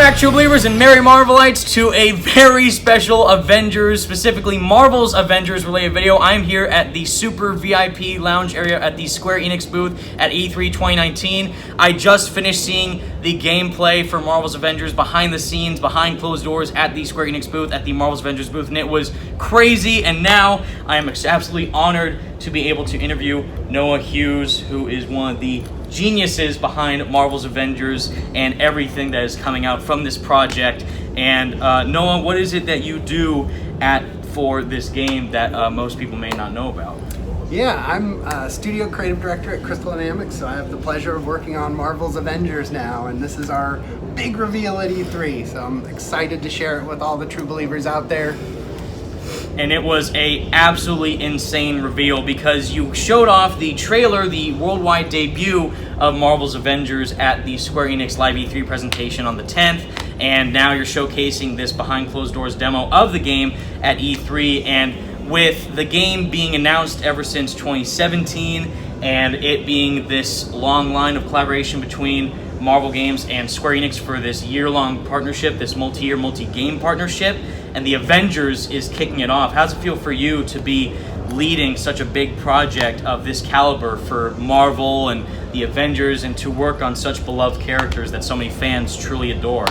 back, true believers and merry Marvelites, to a very special Avengers, specifically Marvel's Avengers related video. I'm here at the Super VIP lounge area at the Square Enix booth at E3 2019. I just finished seeing the gameplay for Marvel's Avengers behind the scenes, behind closed doors at the Square Enix booth, at the Marvel's Avengers booth, and it was crazy. And now I am absolutely honored to be able to interview Noah Hughes, who is one of the geniuses behind Marvel's Avengers and everything that is coming out from this project. And Noah, what is it that you do for this game that most people may not know about? Yeah, I'm a studio creative director at Crystal Dynamics, so I have the pleasure of working on Marvel's Avengers now, and this is our big reveal at E3, so I'm excited to share it with all the true believers out there. And it was a absolutely insane reveal because you showed off the trailer, the worldwide debut of Marvel's Avengers at the Square Enix Live E3 presentation on the 10th, and now you're showcasing this behind closed doors demo of the game at E3. And with the game being announced ever since 2017 and it being this long line of collaboration between Marvel Games and Square Enix for this year-long partnership, this multi-year, multi-game partnership, and the Avengers is kicking it off. How does it feel for you to be leading such a big project of this caliber for Marvel and the Avengers, and to work on such beloved characters that so many fans truly adore?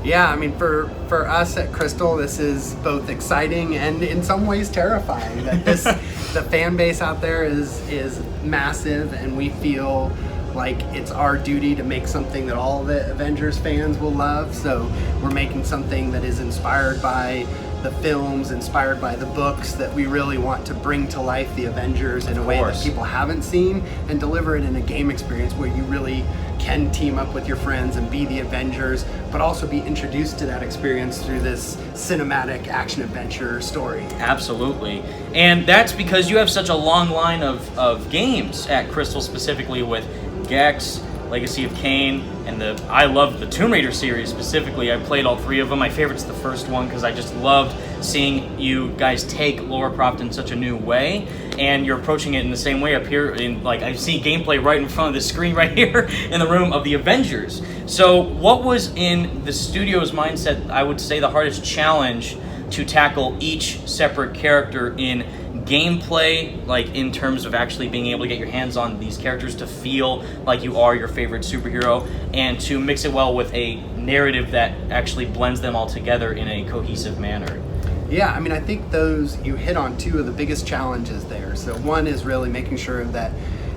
Yeah, I mean, for us at Crystal, this is both exciting and in some ways terrifying. That the fan base out there is massive, and we feel like it's our duty to make something that all the Avengers fans will love. So we're making something that is inspired by the films, inspired by the books, that we really want to bring to life the Avengers in a way that people haven't seen, and deliver it in a game experience where you really can team up with your friends and be the Avengers, but also be introduced to that experience through this cinematic action adventure story. Absolutely. And that's because you have such a long line of games at Crystal, specifically with Gex, Legacy of Kain, and I love the Tomb Raider series specifically. I played all three of them. My favorite's the first one because I just loved seeing you guys take Lara Croft in such a new way, and you're approaching it in the same way up here. I see gameplay right in front of the screen right here in the room of the Avengers. So what was in the studio's mindset, I would say, the hardest challenge to tackle each separate character in gameplay, like in terms of actually being able to get your hands on these characters to feel like you are your favorite superhero, and to mix it well with a narrative that actually blends them all together in a cohesive manner? Yeah, I mean, I think you hit on two of the biggest challenges there. So one is really making sure that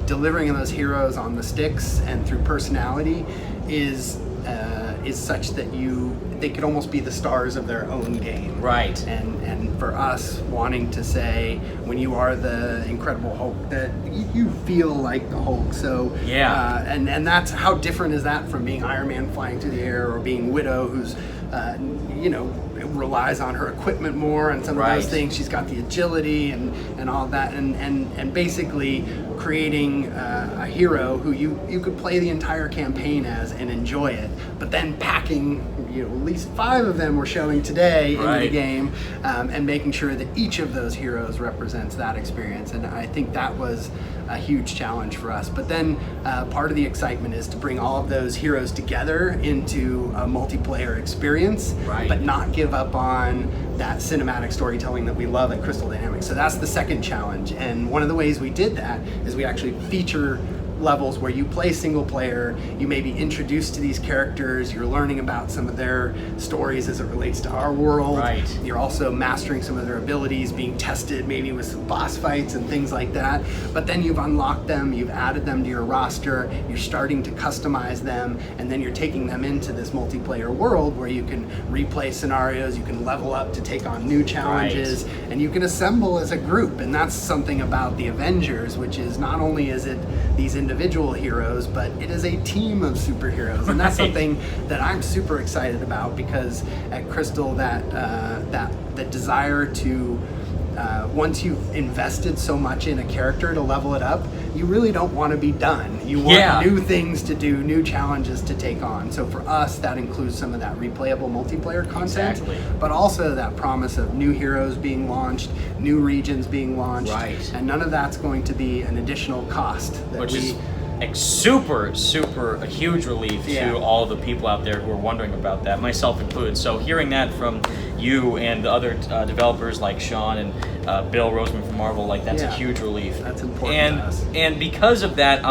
delivering those heroes on the sticks and through personality is such that they could almost be the stars of their own game. Right. And for us, wanting to say, when you are the Incredible Hulk, that you feel like the Hulk. So yeah. And that's, how different is that from being Iron Man flying through the air, or being Widow, who's relies on her equipment more and some of those things. She's got the agility and all that, and basically creating a hero who you could play the entire campaign as and enjoy it, but then packing at least 5 of them we're showing today into the game, and making sure that each of those heroes represents that experience. And I think that was a huge challenge for us. But then part of the excitement is to bring all of those heroes together into a multiplayer experience, but not give up on that cinematic storytelling that we love at Crystal Dynamics. So that's the second challenge. And one of the ways we did that is we actually feature levels where you play single player, you may be introduced to these characters, you're learning about some of their stories as it relates to our world. You're also mastering some of their abilities, being tested maybe with some boss fights and things like that. But then you've unlocked them, you've added them to your roster, you're starting to customize them, and then you're taking them into this multiplayer world where you can replay scenarios, you can level up to take on new challenges, and you can assemble as a group. And that's something about the Avengers, which is not only is it these individual heroes, but it is a team of superheroes, and that's something that I'm super excited about, because at Crystal, that desire to once you've invested so much in a character to level it up, you really don't want to be done. You want new things to do, new challenges to take on. So for us, that includes some of that replayable multiplayer content, but also that promise of new heroes being launched, new regions being launched, and none of that's going to be an additional cost that super a huge relief to all the people out there who are wondering about that, myself included. So hearing that from you and the other developers like Sean and Bill Roseman from Marvel, like that's a huge relief. That's important to us. And because of that,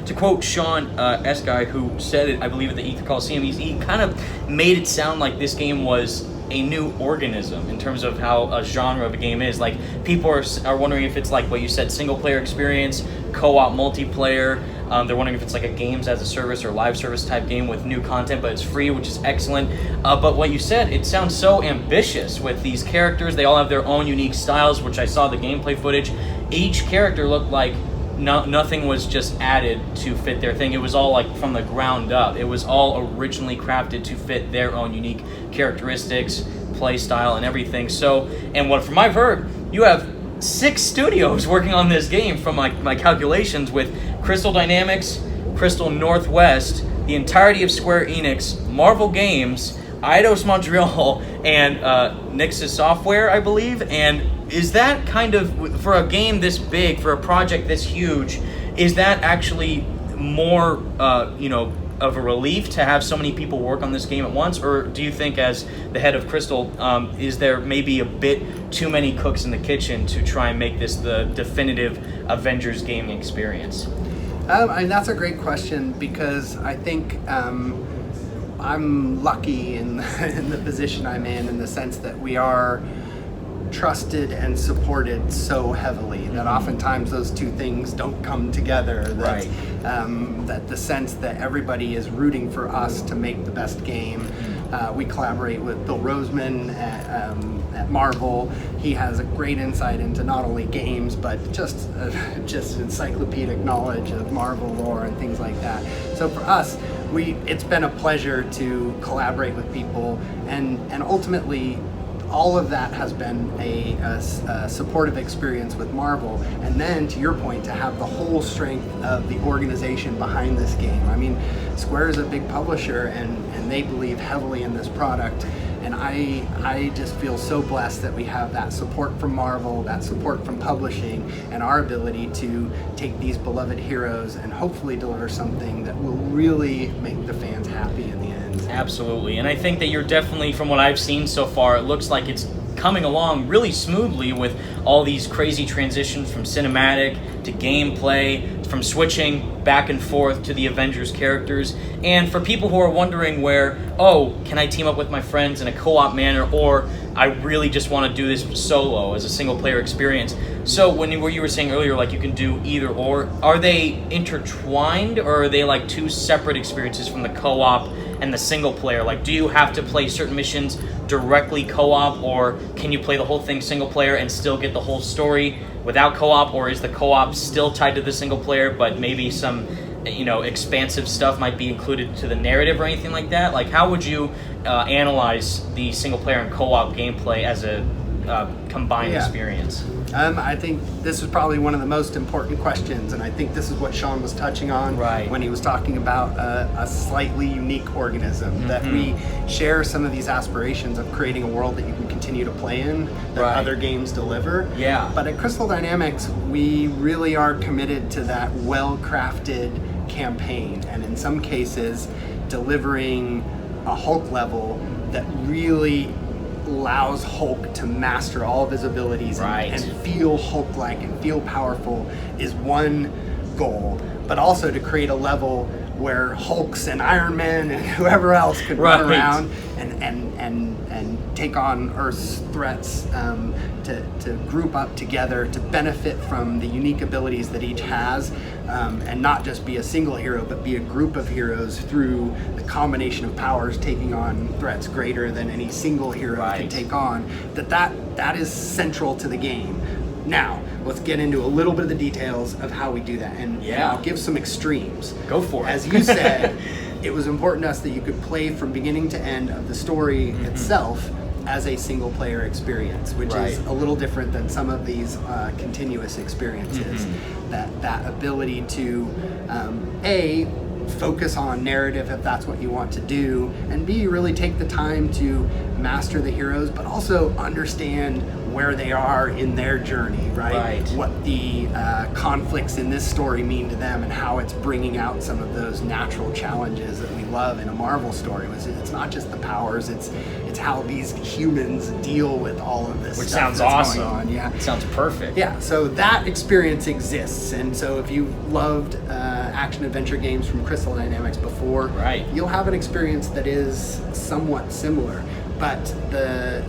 to quote Sean Eskai, who said it, I believe at the E3 Coliseum, he kind of made it sound like this game was a new organism in terms of how a genre of a game is. Like, people are wondering if it's like what you said, single player experience, co-op multiplayer. They're wondering if it's like a games as a service or live service type game with new content, but it's free, which is excellent. But what you said, it sounds so ambitious with these characters. They all have their own unique styles, which I saw the gameplay footage. Each character looked like nothing was just added to fit their thing. It was all like from the ground up. It was all originally crafted to fit their own unique characteristics, play style, and everything. So, and what from I've heard, you have 6 studios working on this game from my calculations, with Crystal Dynamics, Crystal Northwest, the entirety of Square Enix, Marvel Games, Eidos Montreal, and Nixxes Software, I believe. And is that kind of, for a game this big, for a project this huge, is that actually more, of a relief to have so many people work on this game at once? Or do you think, as the head of Crystal, is there maybe a bit too many cooks in the kitchen to try and make this the definitive Avengers gaming experience? And that's a great question, because I think I'm lucky in the position I'm in the sense that we are trusted and supported so heavily that oftentimes those two things don't come together. That, that the sense that everybody is rooting for us to make the best game. We collaborate with Bill Roseman at Marvel. He has a great insight into not only games, but just encyclopedic knowledge of Marvel lore and things like that. So for us, it's been a pleasure to collaborate with people, and ultimately all of that has been a supportive experience with Marvel. And then, to your point, to have the whole strength of the organization behind this game. I mean, Square is a big publisher, and they believe heavily in this product. And I just feel so blessed that we have that support from Marvel, that support from publishing, and our ability to take these beloved heroes and hopefully deliver something that will really make the fans happy in the end. Absolutely. And I think that you're definitely, from what I've seen so far, it looks like it's coming along really smoothly with all these crazy transitions from cinematic to gameplay, from switching back and forth to the Avengers characters. And for people who are wondering where, can I team up with my friends in a co-op manner, or I really just want to do this solo as a single player experience. So when you were saying earlier, like, you can do either or, are they intertwined, or are they like two separate experiences from the co-op and the single player? Like, do you have to play certain missions directly co-op, or can you play the whole thing single player and still get the whole story without co-op, or is the co-op still tied to the single player, but maybe some expansive stuff might be included to the narrative or anything like that? Like, how would you analyze the single player and co-op gameplay as a combined experience? I think this is probably one of the most important questions, and I think this is what Sean was touching on when he was talking about a slightly unique organism, that we share some of these aspirations of creating a world that you can continue to play in, that other games deliver. But at Crystal Dynamics, we really are committed to that well-crafted campaign, and in some cases, delivering a Hulk level that really allows Hulk to master all of his abilities and feel Hulk-like and feel powerful is one goal, but also to create a level where Hulks and Iron Man and whoever else could run around and take on Earth's threats, to group up together to benefit from the unique abilities that each has, and not just be a single hero, but be a group of heroes through the combination of powers taking on threats greater than any single hero can take on. That is central to the game. Now, let's get into a little bit of the details of how we do that, and I'll give some extremes. Go for it. As you said, it was important to us that you could play from beginning to end of the story itself as a single player experience, which is a little different than some of these continuous experiences. That ability to focus on narrative if that's what you want to do, and B, really take the time to master the heroes, but also understand where they are in their journey, right? What the conflicts in this story mean to them, and how it's bringing out some of those natural challenges that we love in a Marvel story. It's not just the powers, it's how these humans deal with all of this Which stuff sounds that's awesome. going on. Yeah, It sounds perfect. yeah, so that experience exists, and so if you loved action adventure games from Crystal Dynamics before, you'll have an experience that is somewhat similar. But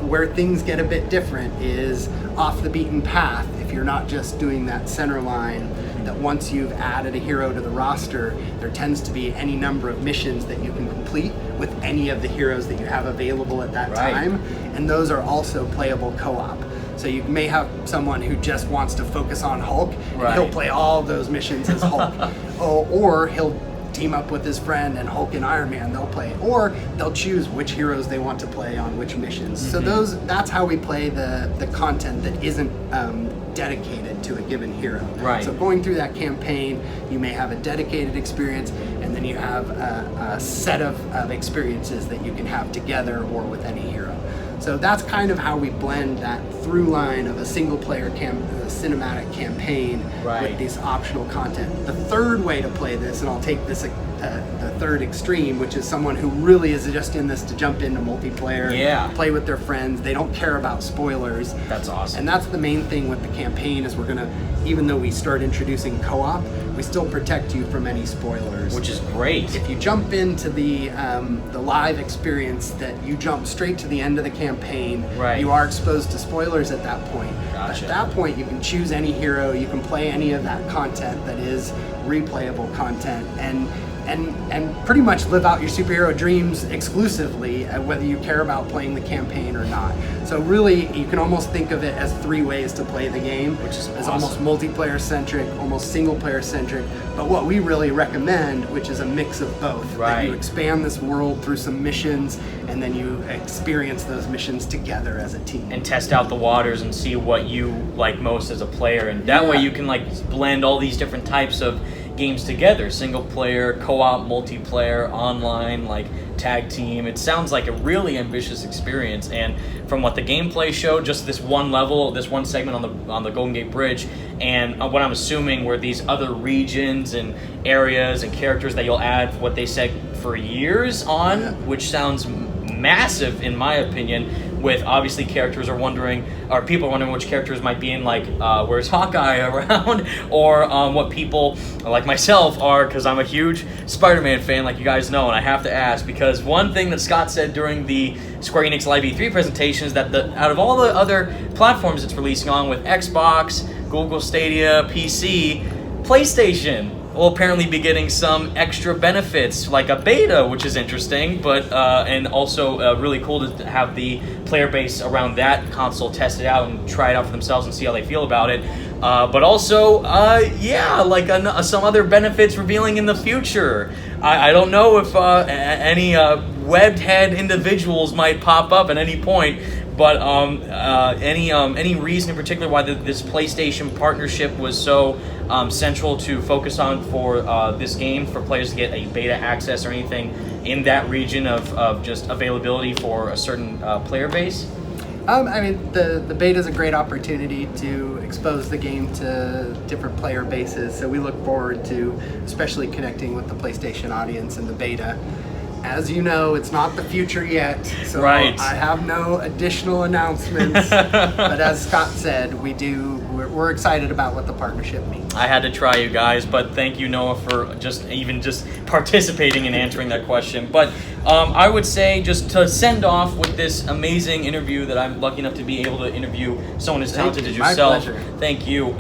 where things get a bit different is off the beaten path. If you're not just doing that center line, that once you've added a hero to the roster, there tends to be any number of missions that you can complete with any of the heroes that you have available at that time, and those are also playable co-op. So you may have someone who just wants to focus on Hulk, and he'll play all of those missions as Hulk, or he'll team up with his friend, and Hulk and Iron Man they'll play, or they'll choose which heroes they want to play on which missions. So that's how we play the content that isn't dedicated to a given hero. So going through that campaign, you may have a dedicated experience, and then you have a set of experiences that you can have together or with any hero. So that's kind of how we blend that through line of a single player cinematic campaign with this optional content. The third way to play this, and I'll take this the third extreme, which is someone who really is just in this to jump into multiplayer, play with their friends. They don't care about spoilers. That's awesome. And that's the main thing with the campaign, is we're gonna, even though we start introducing co-op, we still protect you from any spoilers. Which is great. If you jump into the live experience, that you jump straight to the end of the campaign, you are exposed to spoilers at that point. At that point, you can choose any hero, you can play any of that content that is replayable content, and pretty much live out your superhero dreams exclusively, whether you care about playing the campaign or not. So really, you can almost think of it as three ways to play the game, which is awesome. Almost multiplayer centric, almost single player centric, but what we really recommend, which is a mix of both. That you expand this world through some missions, and then you experience those missions together as a team. And test out the waters and see what you like most as a player, and that way you can like blend all these different types of games together: single player, co-op, multiplayer, online, like tag team. It sounds like a really ambitious experience, and from what the gameplay showed, just this one level, this one segment on the Golden Gate Bridge, and what I'm assuming were these other regions and areas and characters that you'll add, what they said, for years on, which sounds massive in my opinion. With obviously characters are wondering, or people are wondering which characters might be in, like where's Hawkeye around, or what people like myself are, because I'm a huge Spider-Man fan, like you guys know, and I have to ask, because one thing that Scott said during the Square Enix Live E3 presentation is that out of all the other platforms it's releasing on, with Xbox, Google Stadia, PC, PlayStation will apparently be getting some extra benefits, like a beta, which is interesting, but and also really cool to have the player base around that console test it out and try it out for themselves and see how they feel about it. But also, like some other benefits revealing in the future. I don't know if any webbed head individuals might pop up at any point, but any reason in particular why this PlayStation partnership was so central to focus on for this game, for players to get a beta access or anything in that region of just availability for a certain player base? I mean, the beta is a great opportunity to expose the game to different player bases, so we look forward to especially connecting with the PlayStation audience in the beta. As you know, it's not the future yet, so I have no additional announcements. But as Scott said, we're excited about what the partnership means. I had to try, you guys, but thank you, Noah, for just participating in answering that question. But I would say, just to send off with this amazing interview that I'm lucky enough to be able to interview someone as talented as yourself. My pleasure. Thank you.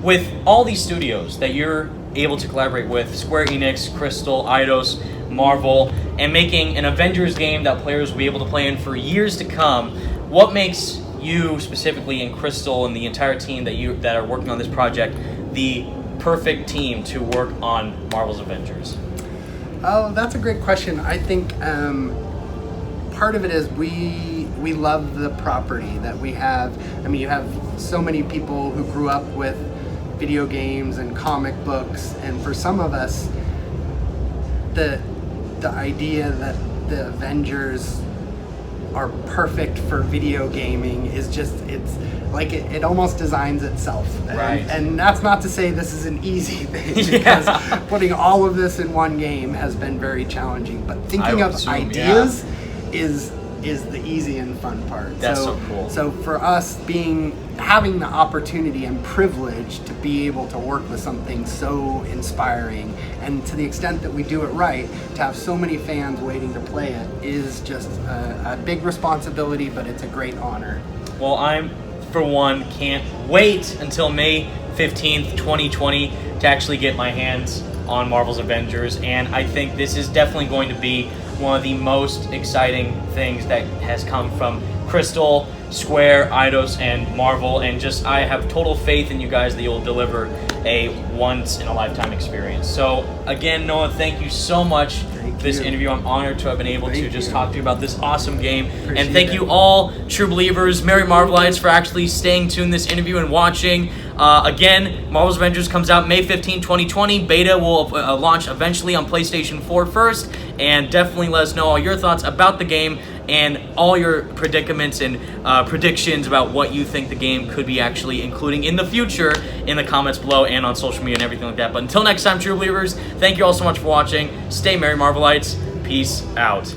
With all these studios that you're able to collaborate with, Square Enix, Crystal, Eidos, Marvel, and making an Avengers game that players will be able to play in for years to come, what makes you specifically and Crystal and the entire team that are working on this project the perfect team to work on Marvel's Avengers? Oh, that's a great question. I think part of it is we love the property that we have. I mean, you have so many people who grew up with video games and comic books, and for some of us, the idea that the Avengers are perfect for video gaming is just, it's like it almost designs itself. And that's not to say this is an easy thing, because putting all of this in one game has been very challenging. But thinking of ideas is the easy and fun part. That's so cool. So for us, having the opportunity and privilege to be able to work with something so inspiring, and to the extent that we do it right, to have so many fans waiting to play it is just a big responsibility, but it's a great honor. Well, I'm, for one, can't wait until May 15th, 2020 to actually get my hands on Marvel's Avengers, and I think this is definitely going to be one of the most exciting things that has come from Crystal, Square, Eidos, and Marvel, and just I have total faith in you guys that you'll deliver a once-in-a-lifetime experience. So again, Noah, thank you so much for this interview. I'm honored to have been able to just talk to you about this awesome game. And thank you all, true believers, Merry Marvelites, for actually staying tuned this interview and watching. Again, Marvel's Avengers comes out May 15, 2020. Beta will launch eventually on PlayStation 4 first. And definitely let us know all your thoughts about the game and all your predicaments and predictions about what you think the game could be actually including in the future in the comments below and on social media and everything like that. But until next time, true believers, thank you all so much for watching. Stay merry, Marvelites. Peace out.